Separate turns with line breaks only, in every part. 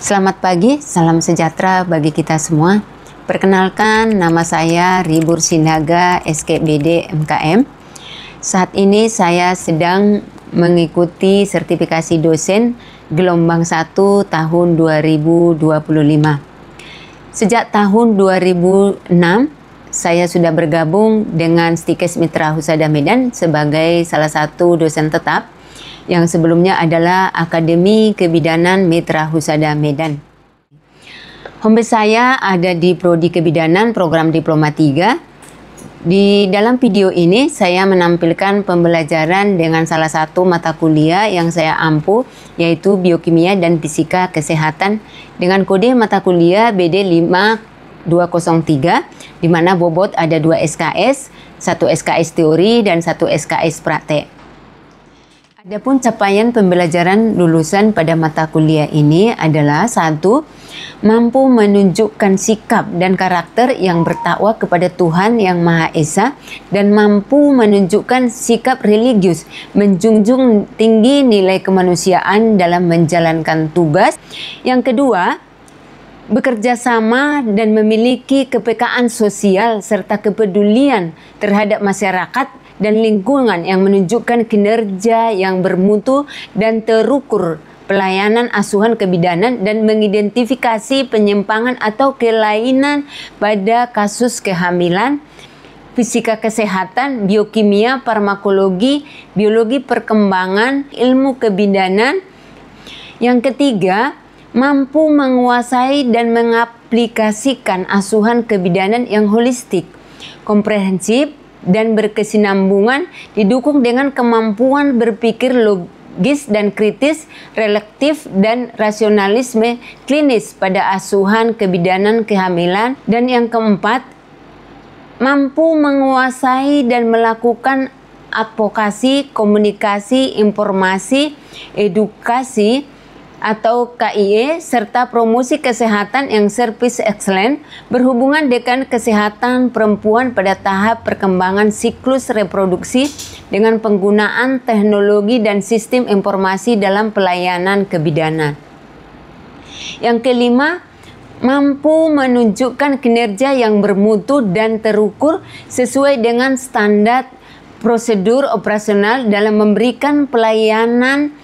Selamat pagi, salam sejahtera bagi kita semua. Perkenalkan, nama saya Ribur Sindaga, SKBD MKM. Saat ini saya sedang mengikuti sertifikasi dosen gelombang 1 tahun 2025. Sejak tahun 2006, saya sudah bergabung dengan Stikes Mitra Husada Medan sebagai salah satu dosen tetap yang sebelumnya adalah Akademi Kebidanan Mitra Husada Medan. Homebase saya ada di Prodi Kebidanan Program Diploma 3. Di dalam video ini saya menampilkan pembelajaran dengan salah satu mata kuliah yang saya ampu, yaitu Biokimia dan Fisika Kesehatan dengan kode mata kuliah BD 5203, di mana bobot ada 2 SKS, 1 SKS teori dan 1 SKS praktek. Adapun capaian pembelajaran lulusan pada mata kuliah ini adalah 1. Mampu menunjukkan sikap dan karakter yang bertakwa kepada Tuhan Yang Maha Esa dan mampu menunjukkan sikap religius, menjunjung tinggi nilai kemanusiaan dalam menjalankan tugas. Yang kedua, bekerja sama dan memiliki kepekaan sosial serta kepedulian terhadap masyarakat dan lingkungan yang menunjukkan kinerja yang bermutu dan terukur pelayanan asuhan kebidanan dan mengidentifikasi penyimpangan atau kelainan pada kasus kehamilan, fisika kesehatan, biokimia, farmakologi, biologi perkembangan, ilmu kebidanan. Yang ketiga, mampu menguasai dan mengaplikasikan asuhan kebidanan yang holistik, komprehensif, dan berkesinambungan, didukung dengan kemampuan berpikir logis dan kritis, relektif dan rasionalisme klinis pada asuhan kebidanan kehamilan. Dan yang keempat, mampu menguasai dan melakukan advokasi, komunikasi, informasi, edukasi atau KIE, serta promosi kesehatan yang service excellent berhubungan dengan kesehatan perempuan pada tahap perkembangan siklus reproduksi dengan penggunaan teknologi dan sistem informasi dalam pelayanan kebidanan. Yang kelima, mampu menunjukkan kinerja yang bermutu dan terukur sesuai dengan standar prosedur operasional dalam memberikan pelayanan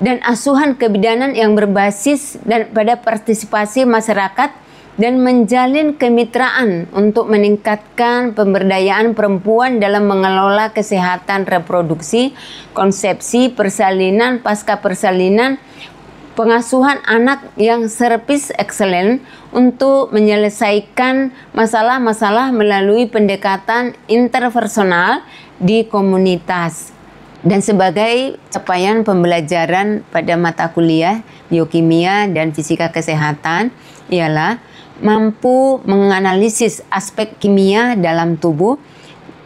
dan asuhan kebidanan yang berbasis dan pada partisipasi masyarakat dan menjalin kemitraan untuk meningkatkan pemberdayaan perempuan dalam mengelola kesehatan reproduksi, konsepsi, persalinan, pasca persalinan, pengasuhan anak yang service excellent untuk menyelesaikan masalah-masalah melalui pendekatan interpersonal di komunitas. Dan sebagai capaian pembelajaran pada mata kuliah biokimia dan fisika kesehatan ialah mampu menganalisis aspek kimia dalam tubuh,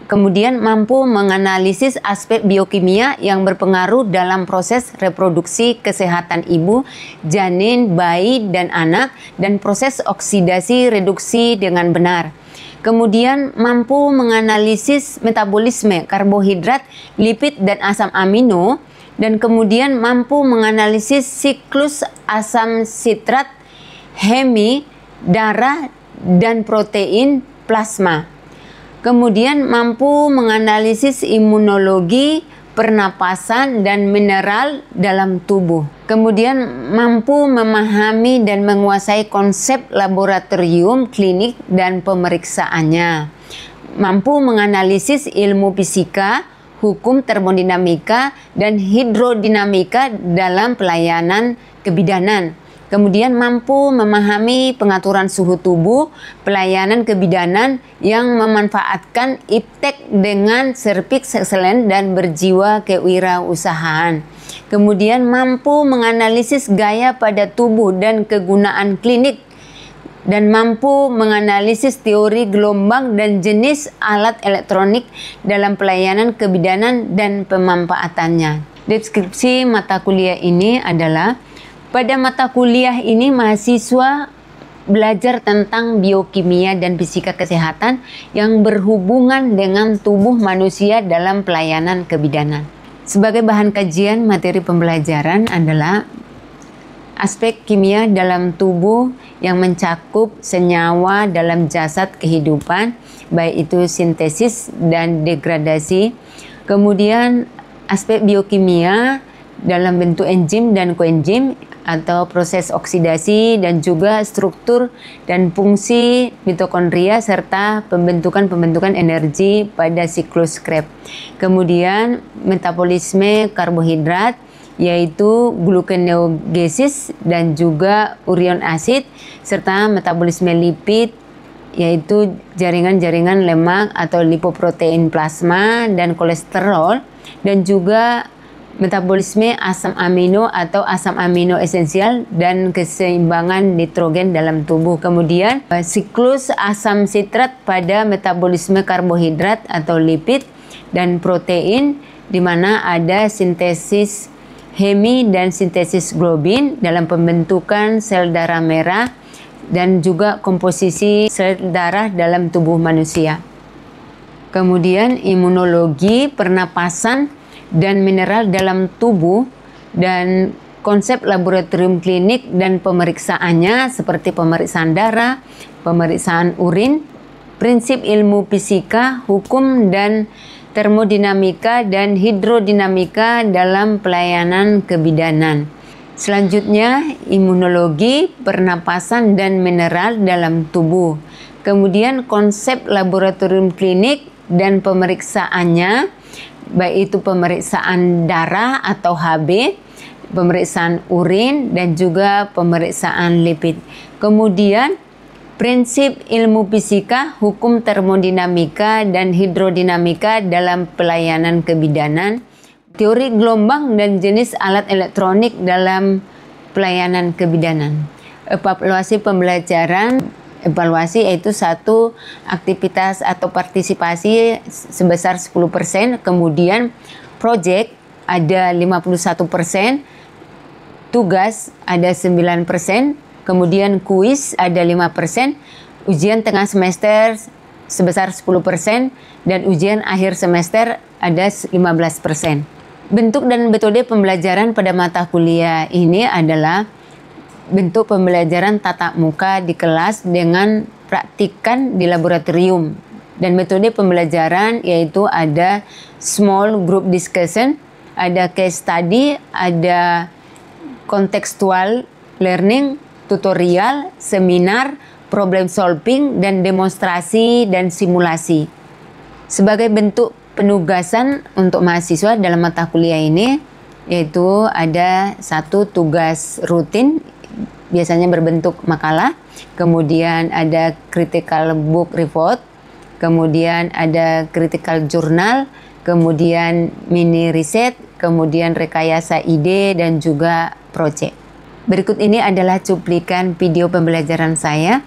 kemudian mampu menganalisis aspek biokimia yang berpengaruh dalam proses reproduksi kesehatan ibu, janin, bayi, dan anak, dan proses oksidasi reduksi dengan benar. Kemudian mampu menganalisis metabolisme karbohidrat, lipid, dan asam amino, dan kemudian mampu menganalisis siklus asam sitrat, hemi, darah, dan protein plasma. Kemudian mampu menganalisis imunologi, pernapasan, dan mineral dalam tubuh. Kemudian mampu memahami dan menguasai konsep laboratorium, klinik, dan pemeriksaannya. Mampu menganalisis ilmu fisika, hukum termodinamika, dan hidrodinamika dalam pelayanan kebidanan. Kemudian mampu memahami pengaturan suhu tubuh, pelayanan kebidanan yang memanfaatkan iptek dengan service excellent dan berjiwa kewirausahaan. Kemudian mampu menganalisis gaya pada tubuh dan kegunaan klinik, dan mampu menganalisis teori gelombang dan jenis alat elektronik dalam pelayanan kebidanan dan pemanfaatannya. Deskripsi mata kuliah ini adalah: pada mata kuliah ini mahasiswa belajar tentang biokimia dan fisika kesehatan yang berhubungan dengan tubuh manusia dalam pelayanan kebidanan. Sebagai bahan kajian materi pembelajaran adalah aspek kimia dalam tubuh yang mencakup senyawa dalam jasad kehidupan, baik itu sintesis dan degradasi. Kemudian aspek biokimia dalam bentuk enzim dan koenzim atau proses oksidasi, dan juga struktur dan fungsi mitokondria serta pembentukan energi pada siklus Krebs. Kemudian metabolisme karbohidrat, yaitu gluconeogenesis dan juga urion asid, serta metabolisme lipid, yaitu jaringan-jaringan lemak atau lipoprotein plasma dan kolesterol, dan juga metabolisme asam amino atau asam amino esensial dan keseimbangan nitrogen dalam tubuh. Kemudian siklus asam sitrat pada metabolisme karbohidrat atau lipid dan protein, di mana ada sintesis hemi dan sintesis globin dalam pembentukan sel darah merah dan juga komposisi sel darah dalam tubuh manusia. Kemudian imunologi, pernapasan dan mineral dalam tubuh, dan konsep laboratorium klinik dan pemeriksaannya seperti pemeriksaan darah, pemeriksaan urin, prinsip ilmu fisika, hukum dan termodinamika dan hidrodinamika dalam pelayanan kebidanan. Selanjutnya imunologi, pernapasan dan mineral dalam tubuh. Kemudian konsep laboratorium klinik dan pemeriksaannya, baik itu pemeriksaan darah atau HB, pemeriksaan urin, dan juga pemeriksaan lipid. Kemudian prinsip ilmu fisika, hukum termodinamika dan hidrodinamika dalam pelayanan kebidanan, teori gelombang dan jenis alat elektronik dalam pelayanan kebidanan. Evaluasi pembelajaran, evaluasi yaitu satu aktivitas atau partisipasi sebesar 10%, kemudian project ada 51%, tugas ada 9%, kemudian kuis ada 5%, ujian tengah semester sebesar 10%, dan ujian akhir semester ada 15%. Bentuk dan metode pembelajaran pada mata kuliah ini adalah bentuk pembelajaran tatap muka di kelas dengan praktikan di laboratorium. Dan metode pembelajaran yaitu ada small group discussion, ada case study, ada contextual learning, tutorial, seminar, problem solving, dan demonstrasi dan simulasi. Sebagai bentuk penugasan untuk mahasiswa dalam mata kuliah ini, yaitu ada satu tugas rutin, biasanya berbentuk makalah, kemudian ada critical book report, kemudian ada critical journal, kemudian mini riset, kemudian rekayasa ide, dan juga project. Berikut ini adalah cuplikan video pembelajaran saya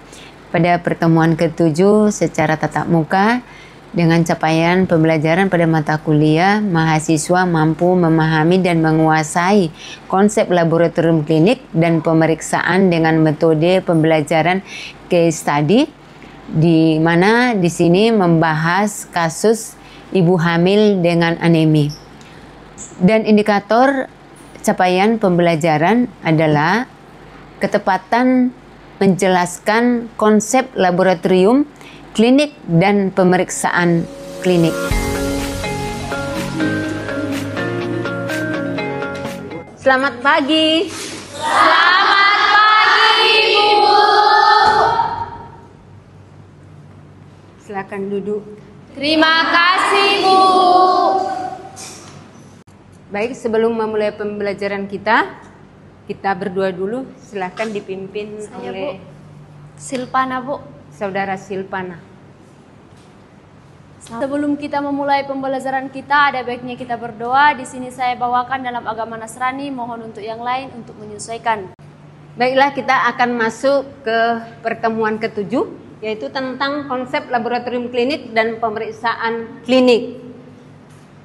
pada pertemuan ke-7 secara tatap muka. Dengan capaian pembelajaran pada mata kuliah, mahasiswa mampu memahami dan menguasai konsep laboratorium klinik dan pemeriksaan dengan metode pembelajaran case study, di mana di sini membahas kasus ibu hamil dengan anemi. Dan indikator capaian pembelajaran adalah ketepatan menjelaskan konsep laboratorium klinik dan pemeriksaan klinik. Selamat pagi.
Selamat pagi, Ibu.
Silakan duduk.
Terima kasih, Bu.
Baik, sebelum memulai pembelajaran kita berdoa dulu. Silakan dipimpin oleh
Silpana, Bu.
Saudara Silpana.
Sebelum kita memulai pembelajaran kita, ada baiknya kita berdoa. Di sini saya bawakan dalam agama Nasrani, mohon untuk yang lain untuk menyesuaikan.
Baiklah, kita akan masuk ke pertemuan ke-7, yaitu tentang konsep laboratorium klinik dan pemeriksaan klinik.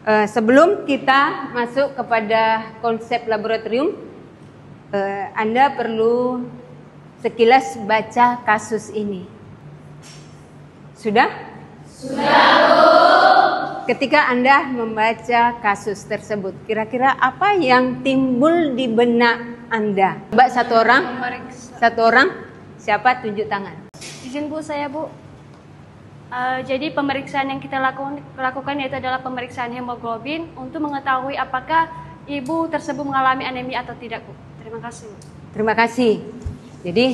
Sebelum kita masuk kepada konsep laboratorium, Anda perlu sekilas baca kasus ini. Sudah? Sudah, Bu. Ketika Anda membaca kasus tersebut, kira-kira apa yang timbul di benak Anda? Coba satu orang. Siapa tunjuk tangan?
Izin Bu, saya Bu. Jadi pemeriksaan yang kita lakukan yaitu adalah pemeriksaan hemoglobin untuk mengetahui apakah ibu tersebut mengalami anemia atau tidak Bu. Terima kasih Bu.
Terima kasih. Jadi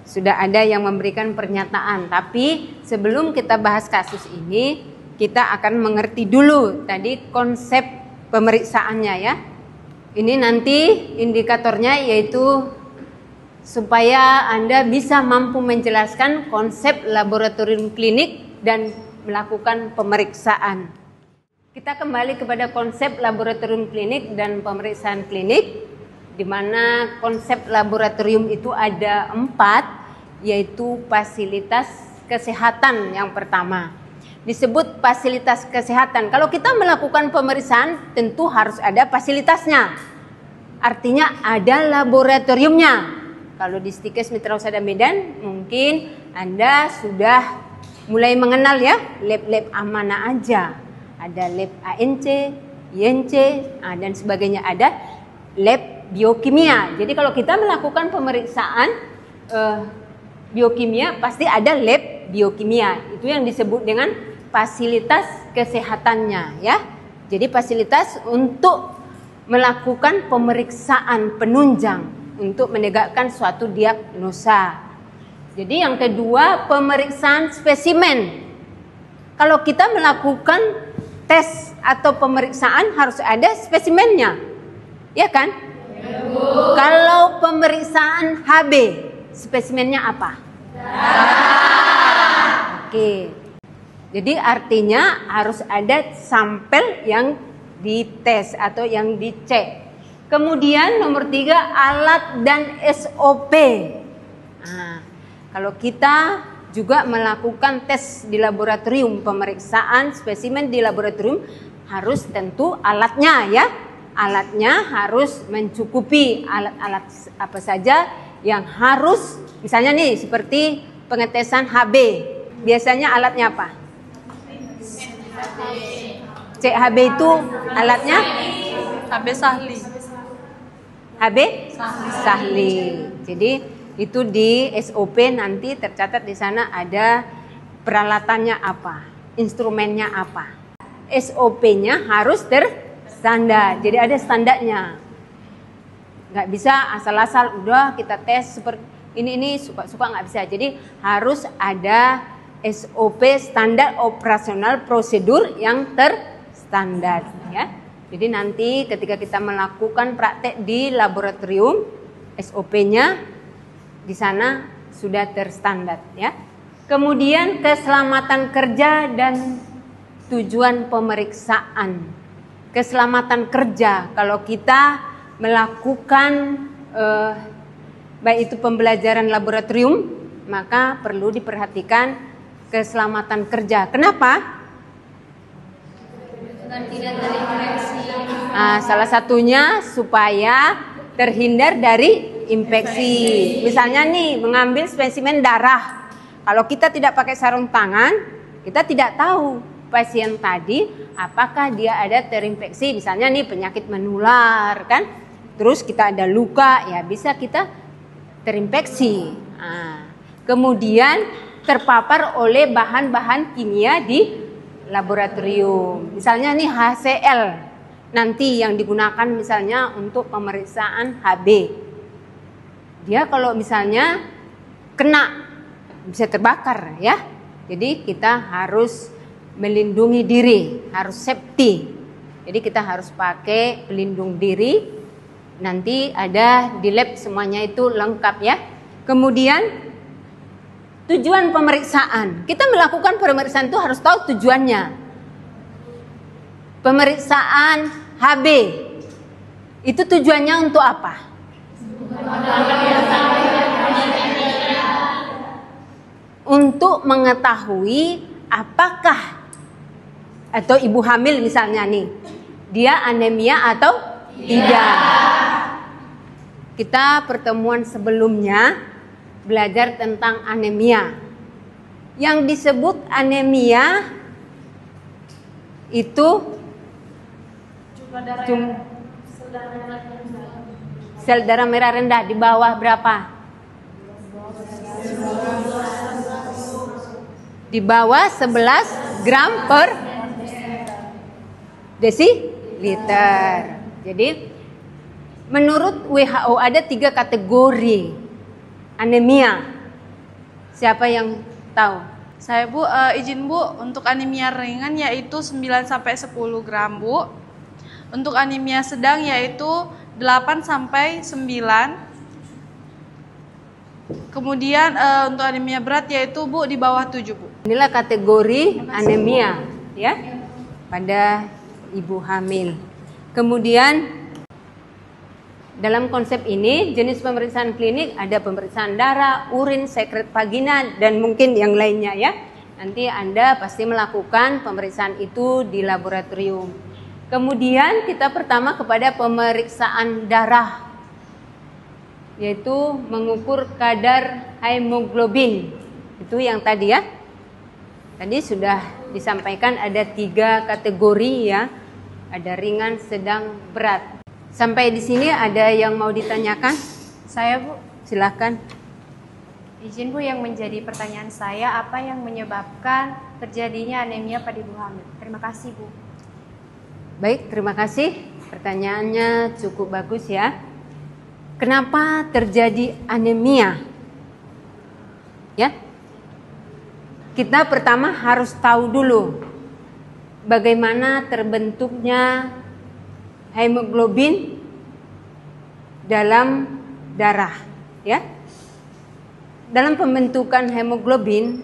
sudah ada yang memberikan pernyataan, tapi sebelum kita bahas kasus ini, kita akan mengerti dulu tadi konsep pemeriksaannya ya. Ini nanti indikatornya yaitu supaya Anda bisa mampu menjelaskan konsep laboratorium klinik dan melakukan pemeriksaan. Kita kembali kepada konsep laboratorium klinik dan pemeriksaan klinik, di mana konsep laboratorium itu ada 4, yaitu fasilitas kesehatan yang pertama. Disebut fasilitas kesehatan. Kalau kita melakukan pemeriksaan tentu harus ada fasilitasnya. Artinya ada laboratoriumnya. Kalau di Stikes Mitra Husada Medan mungkin Anda sudah mulai mengenal ya lab-lab mana aja. Ada lab ANC, INC, dan sebagainya. Ada lab biokimia. Jadi kalau kita melakukan pemeriksaan biokimia pasti ada lab biokimia. Itu yang disebut dengan fasilitas kesehatannya ya. Jadi fasilitas untuk melakukan pemeriksaan penunjang untuk menegakkan suatu diagnosa. Jadi yang kedua, pemeriksaan spesimen. Kalau kita melakukan tes atau pemeriksaan harus ada spesimennya. Ya kan? Kalau pemeriksaan HB, spesimennya apa? Oke. Jadi artinya harus ada sampel yang dites atau yang dicek. Kemudian nomor 3, alat dan SOP. Nah, kalau kita juga melakukan tes di laboratorium, pemeriksaan spesimen di laboratorium harus tentu alatnya ya. Alatnya harus mencukupi alat-alat apa saja yang harus, misalnya nih seperti pengetesan HB. Biasanya alatnya apa? CHB itu alatnya?
HB Sahli.
HB Sahli. Jadi itu di SOP nanti tercatat di sana ada peralatannya apa, instrumennya apa. SOP-nya harus terstandar. Jadi ada standarnya. Nggak bisa asal-asal udah kita tes seperti ini suka-suka, nggak bisa. Jadi harus ada SOP, standar operasional prosedur yang terstandar ya. Jadi nanti ketika kita melakukan praktek di laboratorium, SOP-nya di sana sudah terstandar ya. Kemudian keselamatan kerja dan tujuan pemeriksaan. Keselamatan kerja kalau kita melakukan baik itu pembelajaran laboratorium, maka perlu diperhatikan keselamatan kerja. Kenapa? Salah satunya supaya terhindar dari infeksi. Misalnya nih mengambil spesimen darah. Kalau kita tidak pakai sarung tangan, kita tidak tahu pasien tadi apakah dia ada terinfeksi. Misalnya nih penyakit menular kan. Terus kita ada luka, ya bisa kita terinfeksi. Kemudian terpapar oleh bahan-bahan kimia di laboratorium. Misalnya nih HCl nanti yang digunakan misalnya untuk pemeriksaan HB. Dia kalau misalnya kena bisa terbakar ya. Jadi kita harus melindungi diri, harus safety. Jadi kita harus pakai pelindung diri. Nanti ada di lab semuanya itu lengkap ya. Kemudian tujuan pemeriksaan. Kita melakukan pemeriksaan itu harus tahu tujuannya. Pemeriksaan HB itu tujuannya untuk apa? Untuk mengetahui apakah atau ibu hamil misalnya nih, dia anemia atau tidak. Kita pertemuan sebelumnya belajar tentang anemia. Yang disebut anemia itu Sel darah merah rendah di bawah berapa? Di bawah 11 gram per desiliter. Jadi menurut WHO ada 3 kategori anemia. Siapa yang tahu?
Saya Bu, izin Bu, untuk anemia ringan yaitu 9 sampai 10 gram Bu. Untuk anemia sedang yaitu 8 sampai 9. Kemudian untuk anemia berat yaitu Bu di bawah 7 Bu.
Inilah kategori anemia ya pada ibu hamil. Kemudian dalam konsep ini jenis pemeriksaan klinik ada pemeriksaan darah, urin, sekret vaginal dan mungkin yang lainnya ya. Nanti Anda pasti melakukan pemeriksaan itu di laboratorium. Kemudian kita pertama kepada pemeriksaan darah, yaitu mengukur kadar hemoglobin. Itu yang tadi ya. Tadi sudah disampaikan ada 3 kategori ya. Ada ringan, sedang, berat. Sampai di sini ada yang mau ditanyakan?
Saya Bu,
Silakan.
izin Bu, yang menjadi pertanyaan saya, apa yang menyebabkan terjadinya anemia pada ibu hamil? Terima kasih Bu.
Baik, terima kasih. Pertanyaannya cukup bagus ya. Kenapa terjadi anemia? Ya. Kita pertama harus tahu dulu bagaimana terbentuknya hemoglobin dalam darah, ya. Dalam pembentukan hemoglobin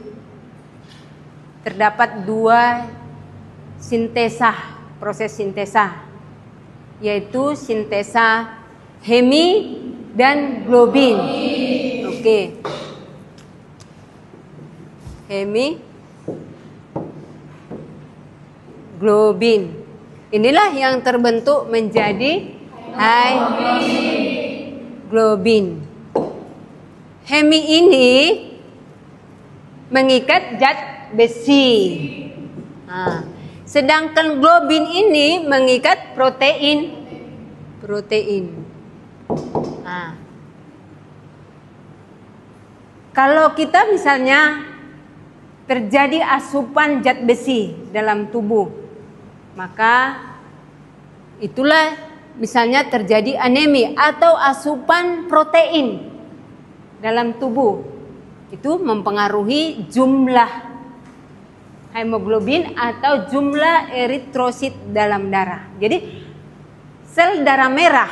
terdapat 2 sintesa, proses sintesa, yaitu sintesa hemi dan globin. Oke. Hemi, globin. Inilah yang terbentuk menjadi hemoglobin. Hemi ini mengikat zat besi. Nah, sedangkan globin ini mengikat protein. Nah, kalau kita misalnya terjadi asupan zat besi dalam tubuh, maka itulah misalnya terjadi anemi atau asupan protein dalam tubuh. Itu mempengaruhi jumlah hemoglobin atau jumlah eritrosit dalam darah. Jadi sel darah merah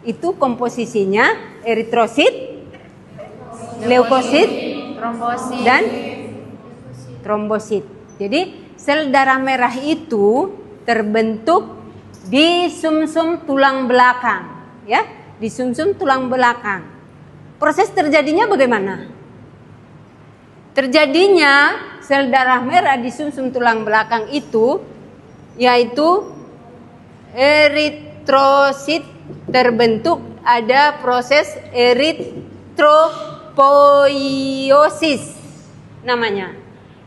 itu komposisinya eritrosit, leukosit,
Trombosit
dan trombosit. Jadi sel darah merah itu terbentuk di sumsum tulang belakang, ya, di sumsum tulang belakang. Proses terjadinya bagaimana? Terjadinya sel darah merah di sumsum tulang belakang itu yaitu eritrosit terbentuk, ada proses eritropoiesis namanya.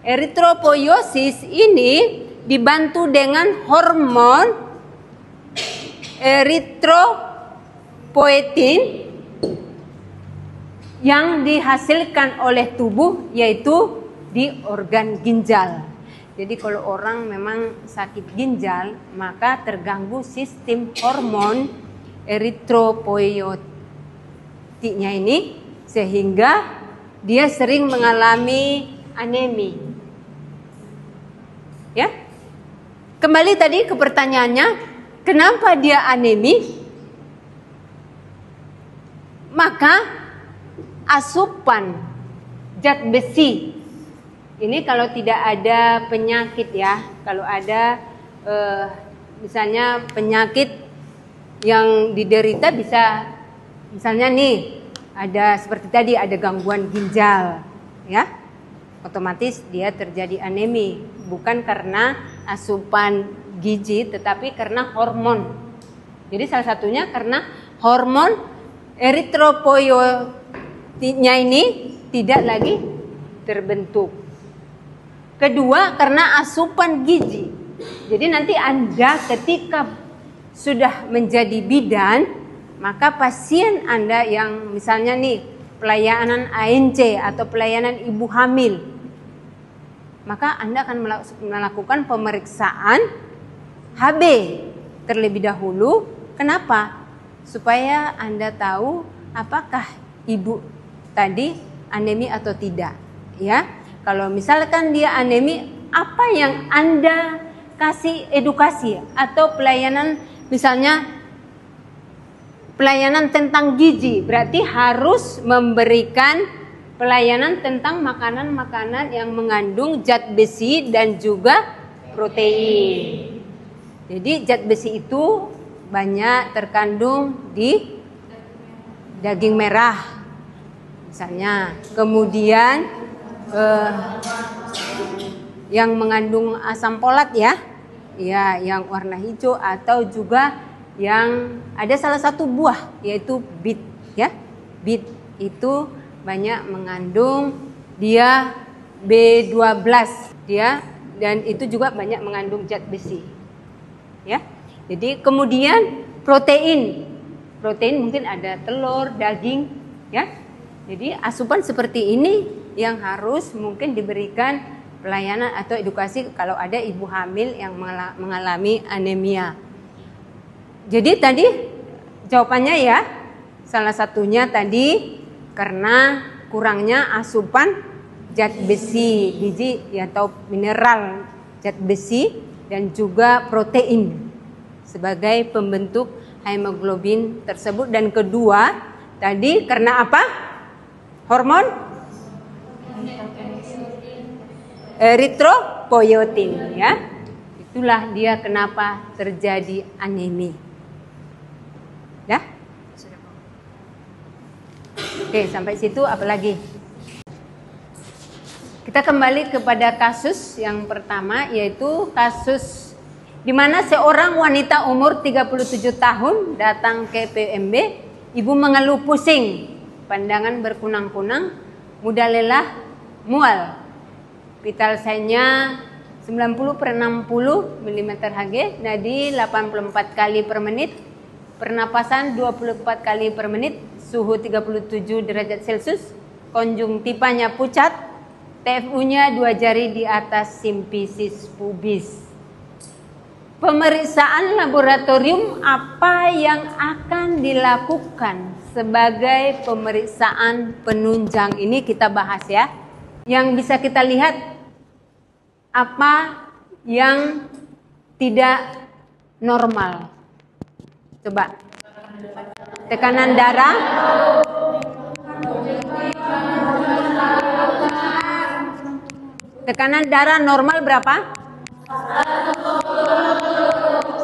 Eritropoiesis ini dibantu dengan hormon eritropoietin yang dihasilkan oleh tubuh yaitu di organ ginjal. Jadi kalau orang memang sakit ginjal maka terganggu sistem hormon eritropoietinnya ini sehingga dia sering mengalami anemi. Ya. Kembali tadi ke pertanyaannya, kenapa dia anemi? Maka asupan zat besi ini kalau tidak ada penyakit ya, kalau ada misalnya penyakit yang diderita bisa misalnya nih ada seperti tadi ada gangguan ginjal ya, otomatis dia terjadi anemi bukan karena asupan gizi tetapi karena hormon. Jadi salah satunya karena hormon eritropoietinnya ini tidak lagi terbentuk. Kedua karena asupan gizi. Jadi nanti Anda ketika sudah menjadi bidan
maka pasien Anda yang misalnya nih pelayanan ANC atau pelayanan ibu hamil, maka Anda akan melakukan pemeriksaan HB terlebih dahulu. Kenapa? Supaya Anda tahu apakah ibu tadi anemi atau tidak, ya. Kalau misalkan dia anemi, apa yang Anda kasih edukasi atau pelayanan, misalnya pelayanan tentang gizi, berarti harus memberikan pelayanan tentang makanan-makanan yang mengandung zat besi dan juga protein. Jadi zat besi itu banyak terkandung di daging merah misalnya, kemudian yang mengandung asam folat ya, yang warna hijau, atau juga yang ada salah satu buah yaitu beet ya. Beet itu banyak mengandung dia B12 dia, dan itu juga banyak mengandung zat besi ya. Jadi kemudian protein mungkin ada telur, daging ya. Jadi asupan seperti ini yang harus mungkin diberikan pelayanan atau edukasi kalau ada ibu hamil yang mengalami anemia. Jadi tadi jawabannya ya, salah satunya tadi karena kurangnya asupan zat besi, gizi atau mineral zat besi, dan juga protein sebagai pembentuk hemoglobin tersebut. Dan kedua tadi karena apa? Hormon eritropoietin ya. Itulah dia kenapa terjadi anemi. Ya? Oke, sampai situ apa lagi? Kita kembali kepada kasus yang pertama, yaitu kasus di mana seorang wanita umur 37 tahun datang ke PMB. Ibu mengeluh pusing, pandangan berkunang-kunang, mudah lelah, mual. Vital sign-nya 90/60 mm Hg, nadi 84 kali per menit, pernapasan 24 kali per menit, suhu 37 derajat Celcius, konjungtivanya pucat, TFU-nya 2 jari di atas simfisis pubis. Pemeriksaan laboratorium apa yang akan dilakukan sebagai pemeriksaan penunjang ini kita bahas ya. Yang bisa kita lihat apa yang tidak normal. Coba. Tekanan darah. Tekanan darah normal berapa?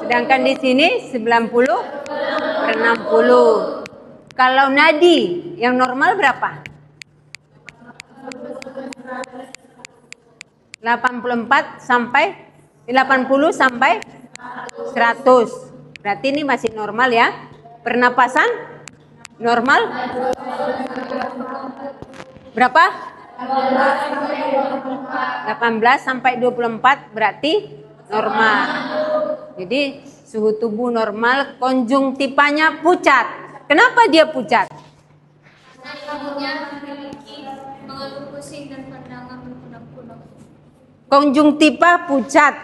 Sedangkan di sini 90/60. Kalau nadi yang normal berapa? 80 sampai 100. Berarti ini masih normal ya. Pernapasan normal berapa? 18 sampai 24 berarti normal. Jadi suhu tubuh normal, konjungtivanya pucat. Kenapa dia pucat?
Mengeluh pusing dan pandangan berkunang-kunang.
Konjungtiva pucat.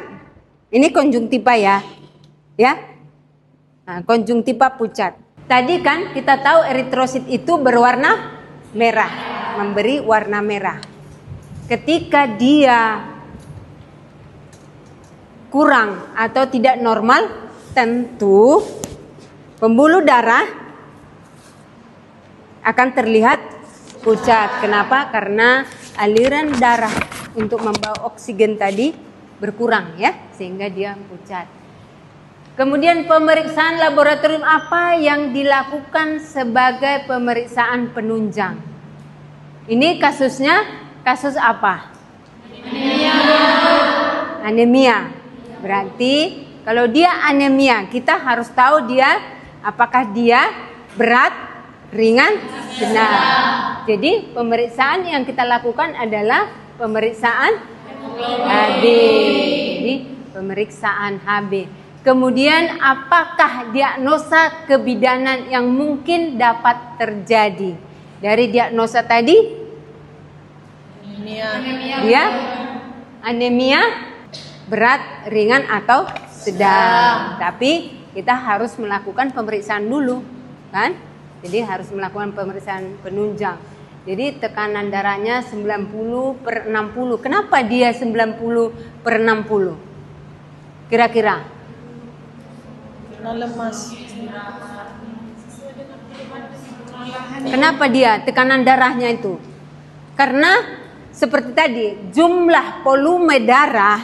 Ini konjungtiva ya. Ya. Nah, konjungtiva pucat. Tadi kan kita tahu eritrosit itu berwarna merah, memberi warna merah. Ketika dia kurang atau tidak normal, tentu pembuluh darah akan terlihat pucat. Kenapa? Karena aliran darah untuk membawa oksigen tadi berkurang ya, sehingga dia pucat. Kemudian pemeriksaan laboratorium apa yang dilakukan sebagai pemeriksaan penunjang? Ini kasusnya kasus apa? Anemia. Berarti kalau dia anemia, kita harus tahu dia apakah dia berat, ringan, sedang. Jadi pemeriksaan yang kita lakukan adalah pemeriksaan HB. Jadi pemeriksaan HB. Kemudian apakah diagnosa kebidanan yang mungkin dapat terjadi? Dari diagnosa tadi, dia anemia berat, ringan atau sedang. Tapi kita harus melakukan pemeriksaan dulu, kan? Jadi harus melakukan pemeriksaan penunjang. Jadi tekanan darahnya 90/60. Kenapa dia 90/60? Kira-kira?
Lemas.
Kenapa dia tekanan darahnya itu? Karena seperti tadi, jumlah volume darah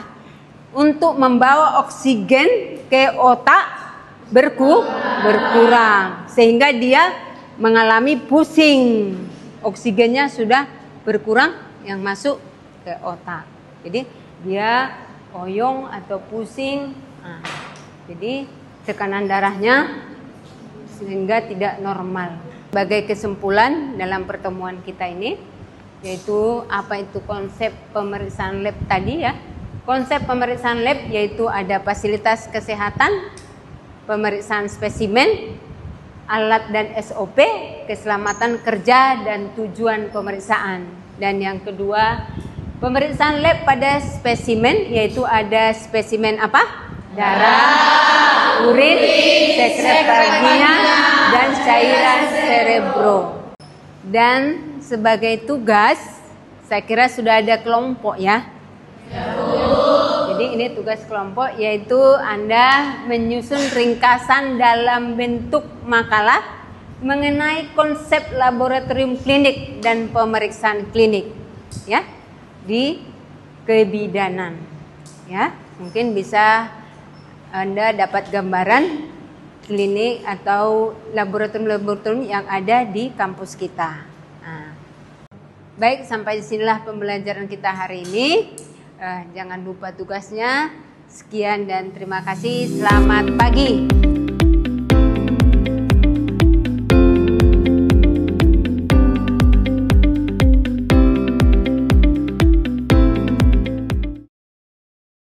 untuk membawa oksigen ke otak berkurang, sehingga dia mengalami pusing. Oksigennya sudah berkurang yang masuk ke otak. Jadi dia oyong atau pusing. Jadi tekanan darahnya sehingga tidak normal. Sebagai kesimpulan dalam pertemuan kita ini, yaitu apa itu konsep pemeriksaan lab tadi ya. Konsep pemeriksaan lab yaitu ada fasilitas kesehatan, pemeriksaan spesimen, alat dan SOP, keselamatan kerja dan tujuan pemeriksaan. Dan yang kedua, pemeriksaan lab pada spesimen yaitu ada spesimen apa? Darah, urin, sekret vagina, dan cairan cerebro. Dan sebagai tugas, saya kira sudah ada kelompok ya. Jadi ini tugas kelompok, yaitu Anda menyusun ringkasan dalam bentuk makalah mengenai konsep laboratorium klinik dan pemeriksaan klinik ya di kebidanan. Ya, mungkin bisa Anda dapat gambaran klinik atau laboratorium-laboratorium yang ada di kampus kita. Baik, sampai disinilah pembelajaran kita hari ini. Jangan lupa tugasnya. Sekian dan terima kasih. Selamat pagi.